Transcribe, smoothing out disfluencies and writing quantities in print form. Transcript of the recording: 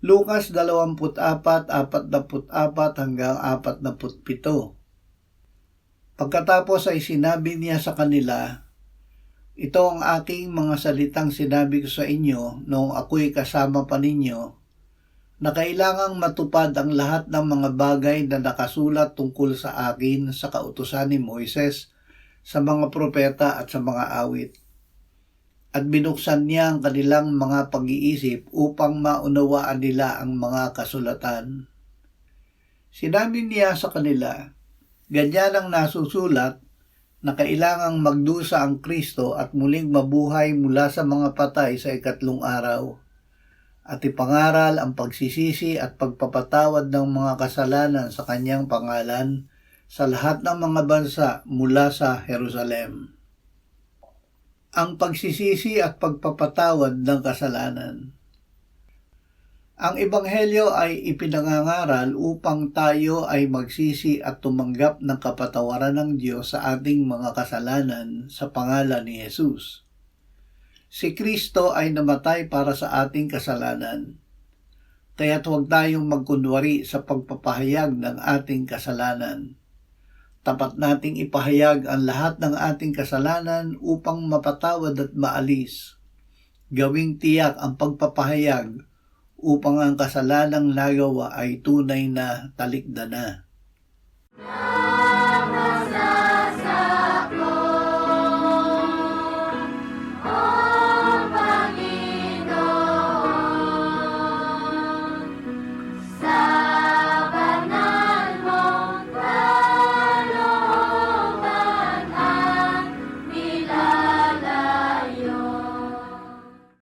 Lucas 24:44 hanggang 47. Pagkatapos ay sinabi niya sa kanila, "Ito ang aking mga salitang sinabi ko sa inyo noong ako'y kasama pa ninyo, na kailangang matupad ang lahat ng mga bagay na nakasulat tungkol sa akin sa kautusan ni Moises, sa mga propeta at sa mga awit." At binuksan niya ang kanilang mga pag-iisip upang maunawaan nila ang mga kasulatan. Sinabi niya sa kanila, "Ganyan ang nasusulat, na kailangang magdusa ang Kristo at muling mabuhay mula sa mga patay sa ikatlong araw, at ipangaral ang pagsisisi at pagpapatawad ng mga kasalanan sa kanyang pangalan sa lahat ng mga bansa mula sa Jerusalem." Ang pagsisisi at pagpapatawad ng kasalanan. Ang Ebanghelyo ay ipinangangaral upang tayo ay magsisi at tumanggap ng kapatawaran ng Diyos sa ating mga kasalanan sa pangalan ni Jesus. Si Kristo ay namatay para sa ating kasalanan, kaya't huwag tayong magkunwari sa pagpapahayag ng ating kasalanan. Tapat nating ipahayag ang lahat ng ating kasalanan upang mapatawad at maalis. Gawing tiyak ang pagpapahayag upang ang kasalanang nagawa ay tunay na talikdan na.